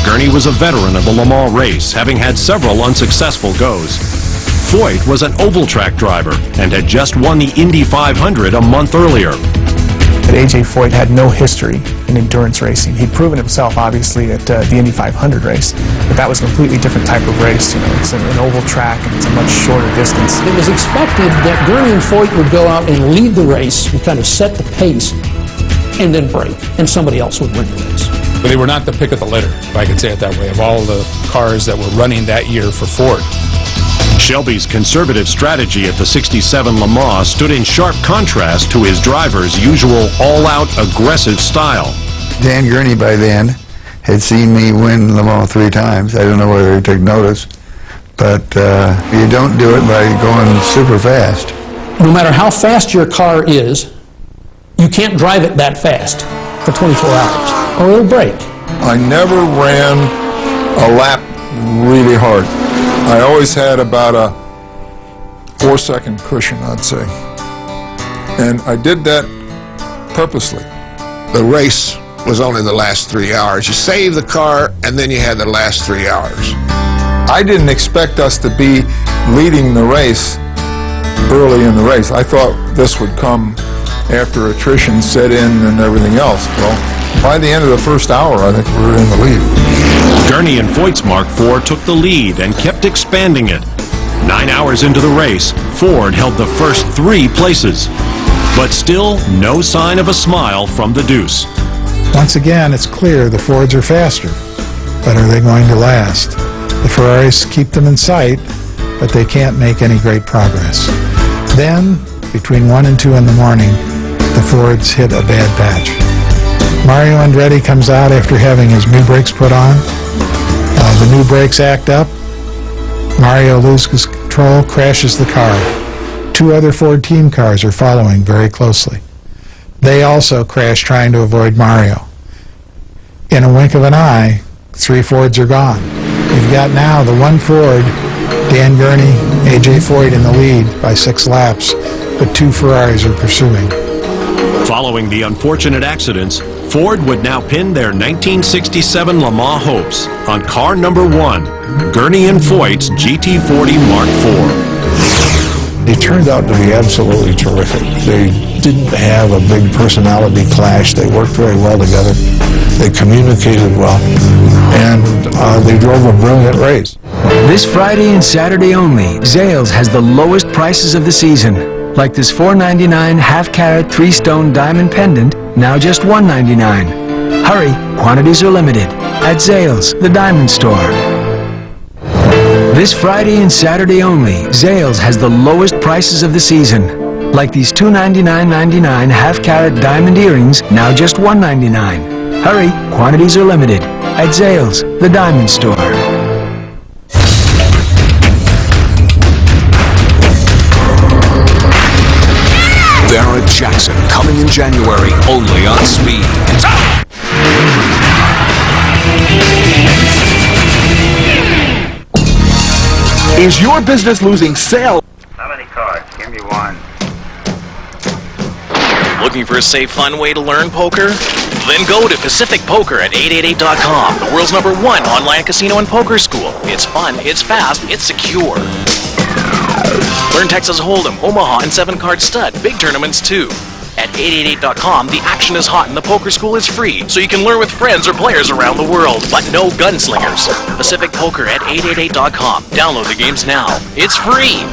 Gurney was a veteran of the Le Mans race, having had several unsuccessful goes. Foyt was an oval track driver and had just won the Indy 500 a month earlier. A.J. Foyt had no history in endurance racing. He'd proven himself, obviously, at the Indy 500 race, but that was a completely different type of race. You know, it's an oval track and it's a much shorter distance. It was expected that Gurney and Foyt would go out and lead the race and kind of set the pace and then break, and somebody else would win the race. But they were not the pick of the litter, if I could say it that way, of all the cars that were running that year for Ford. Shelby's conservative strategy at the '67 Le Mans stood in sharp contrast to his driver's usual all-out aggressive style. Dan Gurney by then had seen me win Le Mans 3 times. I don't know whether he took notice, but you don't do it by going super fast. No matter how fast your car is, you can't drive it that fast for 24 hours, or it'll break. I never ran a lap really hard. I always had about a 4-second cushion, I'd say. And I did that purposely. The race was only the last 3 hours. You saved the car, and then you had the last 3 hours. I didn't expect us to be leading the race early in the race. I thought this would come after attrition set in and everything else. Well, by the end of the first hour, I think we were in the lead. Gurney and Foyt's Mark IV took the lead and kept expanding it. 9 hours into the race, Ford held the first 3 places. But still, no sign of a smile from the deuce. Once again, it's clear the Fords are faster, but are they going to last? The Ferraris keep them in sight, but they can't make any great progress. Then, between 1 and 2 in the morning, the Fords hit a bad patch. Mario Andretti comes out after having his new brakes put on. The new brakes act up. Mario loses control, crashes the car. 2 other Ford team cars are following very closely. They also crash trying to avoid Mario. In a wink of an eye, 3 Fords are gone. You've got now the 1 Ford, Dan Gurney, A.J. Foyt in the lead by 6 laps, but 2 Ferraris are pursuing. Following the unfortunate accidents, Ford would now pin their 1967 Le Mans hopes on car number 1, Gurney and Foyt's GT40 Mark IV. They turned out to be absolutely terrific. They didn't have a big personality clash. They worked very well together. They communicated well, and they drove a brilliant race. This Friday and Saturday only, Zales has the lowest prices of the season. Like this $4.99 half-carat 3-stone diamond pendant, now just $1.99. Hurry, quantities are limited. At Zales, the diamond store. This Friday and Saturday only, Zales has the lowest prices of the season. Like these $299.99 half-carat diamond earrings, now just $1.99. Hurry, quantities are limited. At Zales, the diamond store. Barrett Jackson coming in January, only on Speed. Is your business losing sales? How many cards? Give me one. Looking for a safe, fun way to learn poker? Then go to Pacific Poker at 888.com, the world's #1 online casino and poker school. It's fun, it's fast, it's secure. Learn Texas Hold'em, Omaha, and 7-card stud. Big tournaments, too. At 888.com, the action is hot and the poker school is free, so you can learn with friends or players around the world. But no gunslingers. Pacific Poker at 888.com. Download the games now. It's free.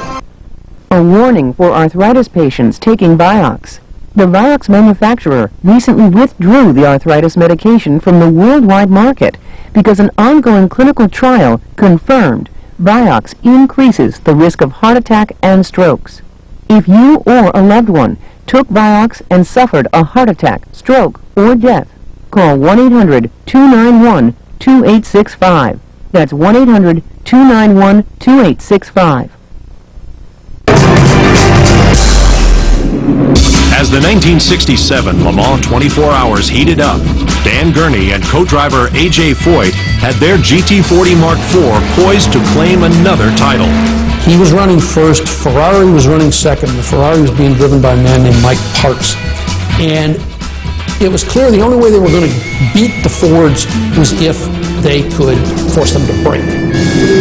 A warning for arthritis patients taking Vioxx. The Vioxx manufacturer recently withdrew the arthritis medication from the worldwide market because an ongoing clinical trial confirmed Vioxx increases the risk of heart attack and strokes. If you or a loved one took Vioxx and suffered a heart attack, stroke, or death, call 1-800-291-2865. That's 1-800-291-2865. As the 1967 Le Mans 24 Hours heated up, Dan Gurney and co-driver A.J. Foyt had their GT40 Mark IV poised to claim another title. He was running first, Ferrari was running second. The Ferrari was being driven by a man named Mike Parks. And it was clear the only way they were going to beat the Fords was if they could force them to brake.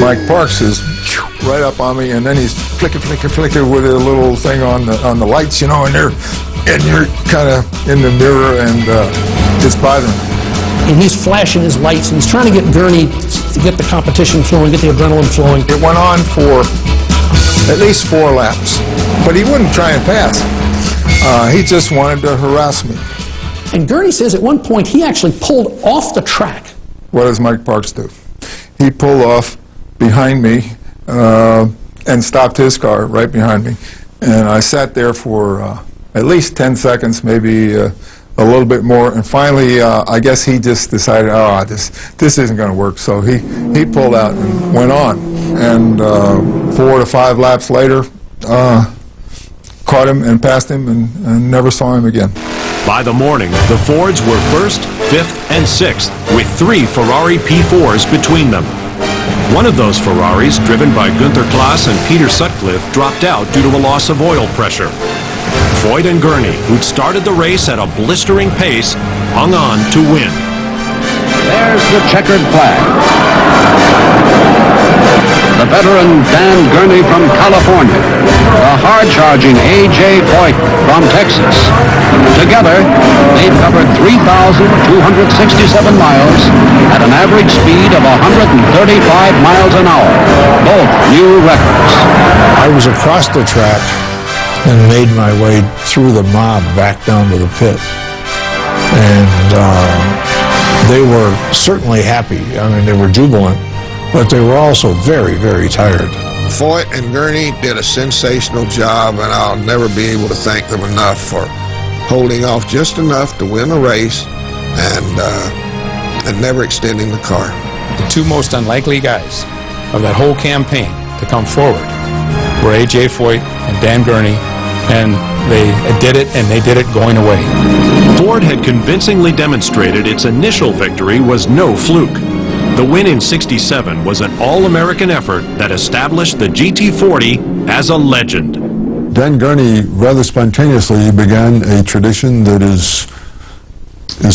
Mike Parks is right up on me, and then he's flicker with a little thing on the lights, you know, and you're kind of in the mirror, and it's bothering me. And he's flashing his lights, and he's trying to get Gurney to get the competition flowing, get the adrenaline flowing. It went on for at least 4 laps, but he wouldn't try and pass. He just wanted to harass me. And Gurney says at one point he actually pulled off the track. What does Mike Parks do? He pulled off behind me and stopped his car right behind me. And I sat there for at least 10 seconds, maybe a a little bit more, and finally, I guess he just decided, oh, this isn't going to work. So he pulled out and went on, and 4 to 5 laps later, caught him and passed him, and never saw him again. By the morning, the Fords were 1st, 5th, and 6th, with 3 Ferrari P4s between them. One of those Ferraris, driven by Günther Klaas and Peter Sutcliffe, dropped out due to a loss of oil pressure. Foyt and Gurney, who'd started the race at a blistering pace, hung on to win. There's the checkered flag. The veteran Dan Gurney from California. The hard-charging A.J. Foyt from Texas. Together, they've covered 3,267 miles at an average speed of 135 miles an hour. Both new records. I was across the track and made my way through the mob back down to the pit. And they were certainly happy. I mean, they were jubilant, but they were also very, very tired. Foyt and Gurney did a sensational job, and I'll never be able to thank them enough for holding off just enough to win a race and never extending the car. The 2 most unlikely guys of that whole campaign to come forward were A.J. Foyt and Dan Gurney, and they did it, and they did it going away. Ford had convincingly demonstrated its initial victory was no fluke. The win in '67 was an all-American effort that established the GT40 as a legend. Dan Gurney rather spontaneously began a tradition that is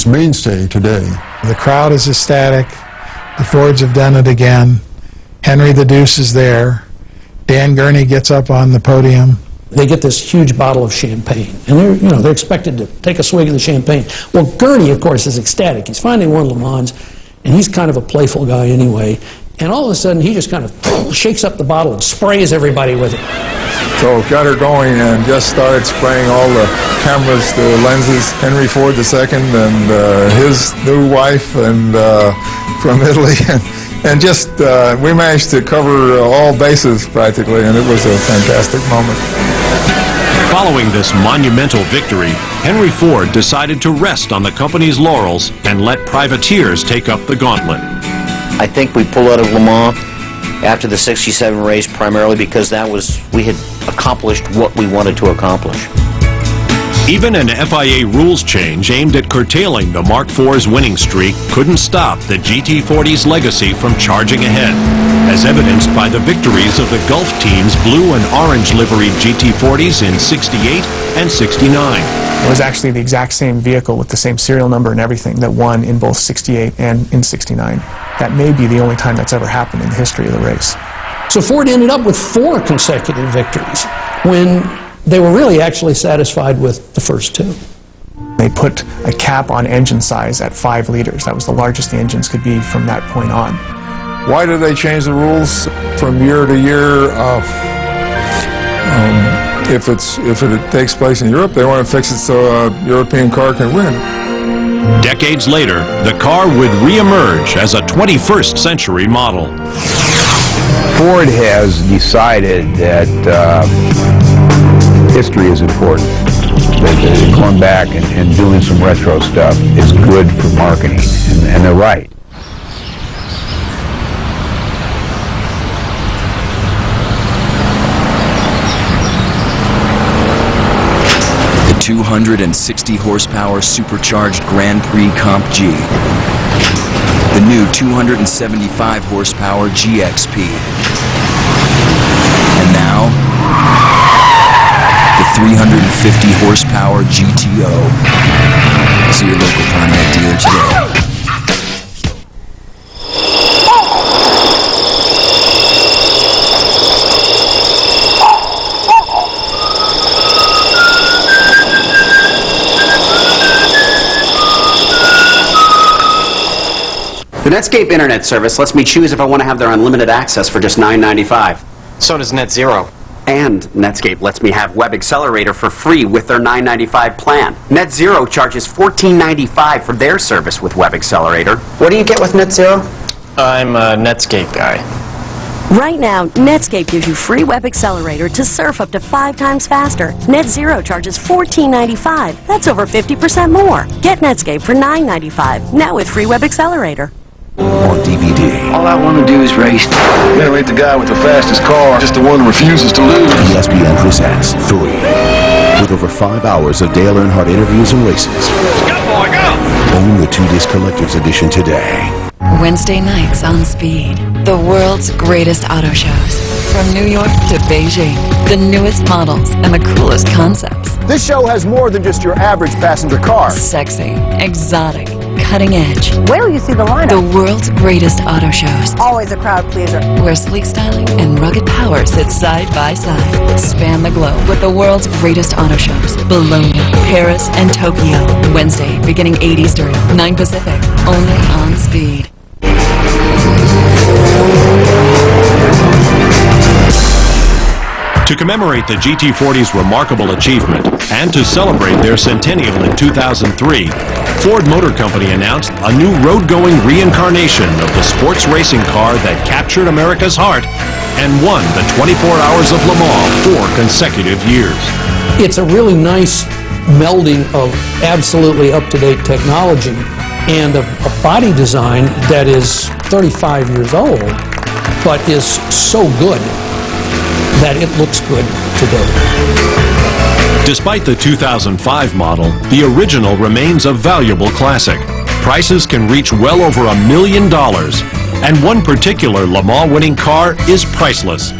mainstay today. The crowd is ecstatic. The Fords have done it again. Henry the Deuce is there. Dan Gurney gets up on the podium. They get this huge bottle of champagne, and they're expected to take a swig of the champagne. Well, Gurney, of course, is ecstatic. He's finally won Le Mans, and he's kind of a playful guy anyway. And all of a sudden, he just kind of shakes up the bottle and sprays everybody with it. So got her going and just started spraying all the cameras, the lenses. Henry Ford II and his new wife and from Italy. And just, we managed to cover all bases practically, and it was a fantastic moment. Following this monumental victory, Henry Ford decided to rest on the company's laurels and let privateers take up the gauntlet. I think we pulled out of Le Mans after the '67 race primarily because we had accomplished what we wanted to accomplish. Even an FIA rules change aimed at curtailing the Mark IV's winning streak couldn't stop the GT40's legacy from charging ahead, as evidenced by the victories of the Gulf team's blue and orange liveried GT40s in '68 and '69. It was actually the exact same vehicle with the same serial number and everything that won in both '68 and in '69. That may be the only time that's ever happened in the history of the race. So Ford ended up with 4 consecutive victories when they were really actually satisfied with the first 2. They put a cap on engine size at 5 liters. That was the largest the engines could be from that point on. Why did they change the rules from year to year? If it takes place in Europe, they want to fix it so a European car can win. Decades later, the car would re-emerge as a 21st century model. Ford has decided that history is important. That going back and doing some retro stuff is good for marketing, and they're right. The 260 horsepower supercharged Grand Prix Comp G. The new 275 horsepower GXP. And now, the 350 horsepower GTO. See your local Pontiac dealer today. The Netscape internet service lets me choose if I want to have their unlimited access for just $9.95. So does NetZero. And Netscape lets me have Web Accelerator for free with their $9.95 plan. NetZero charges $14.95 for their service with Web Accelerator. What do you get with NetZero? I'm a Netscape guy. Right now, Netscape gives you free Web Accelerator to surf up to 5 times faster. Net Zero charges $14.95. That's over 50% more. Get Netscape for $9.95, now with free Web Accelerator. On DVD. All I want to do is race. Man, ain't the guy with the fastest car, just the one who refuses to lose. ESPN presents 3. With over 5 hours of Dale Earnhardt interviews and races. Go, boy, go! Own the 2-disc collector's edition today. Wednesday nights on Speed. The world's greatest auto shows. From New York to Beijing. The newest models and the coolest concepts. This show has more than just your average passenger car. Sexy, exotic, cutting edge. Wait till you see the lineup. The world's greatest auto shows. Always a crowd pleaser. Where sleek styling and rugged power sit side by side. Span the globe with the world's greatest auto shows. Bologna, Paris, and Tokyo. Wednesday, beginning 8 Eastern, 9 Pacific. Only on Speed. To commemorate the GT40's remarkable achievement and to celebrate their centennial in 2003, Ford Motor Company announced a new road-going reincarnation of the sports racing car that captured America's heart and won the 24 Hours of Le Mans 4 consecutive years. It's a really nice melding of absolutely up-to-date technology and a body design that is 35 years old, but is so good that it looks good today. Despite the 2005 model, the original remains a valuable classic. Prices can reach well over $1 million, and one particular Le Mans winning car is priceless.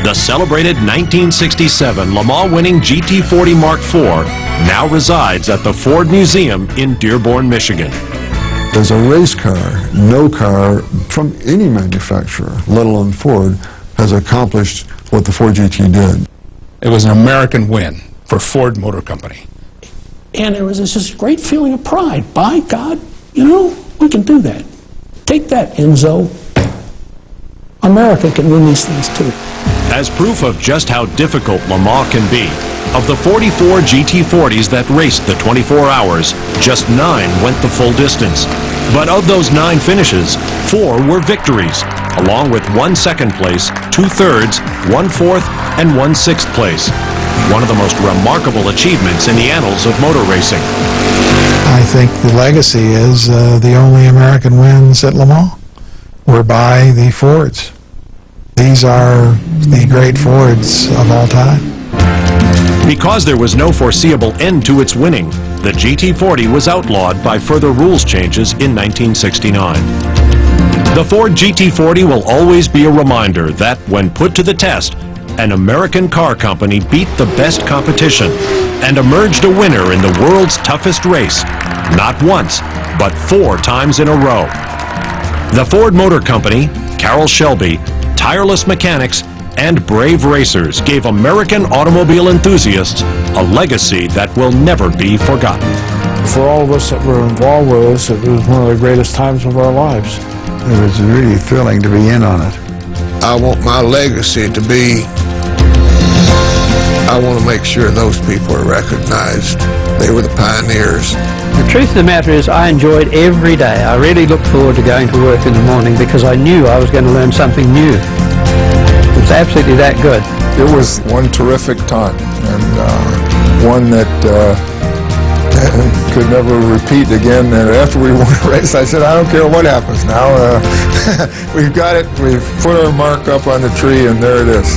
The celebrated 1967 Le Mans winning GT40 Mark IV now resides at the Ford Museum in Dearborn, Michigan. As a race car, no car from any manufacturer, let alone Ford, has accomplished what the Ford GT did. It was an American win for Ford Motor Company. And there was this great feeling of pride. By God, you know, we can do that. Take that, Enzo. America can win these things too. As proof of just how difficult Le Mans can be, of the 44 GT40s that raced the 24 hours, just 9 went the full distance. But of those 9 finishes, 4 were victories, along with 1 second place, 2 thirds, 1 fourth, and 1 sixth place. One of the most remarkable achievements in the annals of motor racing. I think the legacy is the only American wins at Le Mans were by the Fords. These are the great Fords of all time. Because there was no foreseeable end to its winning, the GT40 was outlawed by further rules changes in 1969. The Ford GT40 will always be a reminder that, when put to the test, an American car company beat the best competition and emerged a winner in the world's toughest race, not once, but 4 times in a row. The Ford Motor Company, Carroll Shelby, tireless mechanics, and brave racers gave American automobile enthusiasts a legacy that will never be forgotten. For all of us that were involved with us, it was one of the greatest times of our lives. It was really thrilling to be in on it. I want my legacy to be, I want to make sure those people are recognized. They were the pioneers. The truth of the matter is I enjoyed every day. I really looked forward to going to work in the morning because I knew I was going to learn something new. It's absolutely that good. It was one terrific time, and one that could never repeat again. And after we won a race, I said, I don't care what happens now. We've got it. We've put our mark up on the tree, and there it is.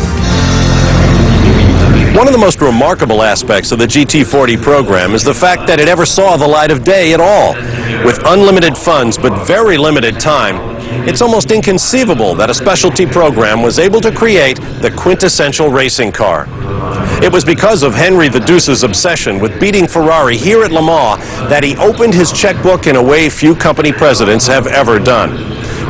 One of the most remarkable aspects of the GT40 program is the fact that it ever saw the light of day at all. With unlimited funds but very limited time, it's almost inconceivable that a specialty program was able to create the quintessential racing car. It was because of Henry the Deuce's obsession with beating Ferrari here at Le Mans that he opened his checkbook in a way few company presidents have ever done.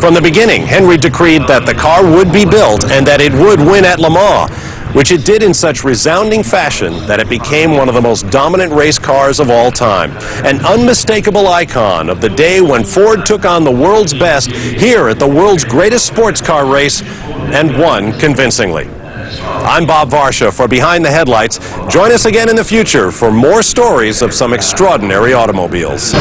From the beginning, Henry decreed that the car would be built and that it would win at Le Mans, which it did in such resounding fashion that it became one of the most dominant race cars of all time, an unmistakable icon of the day when Ford took on the world's best here at the world's greatest sports car race, and won convincingly. I'm Bob Varsha for Behind the Headlights. Join us again in the future for more stories of some extraordinary automobiles.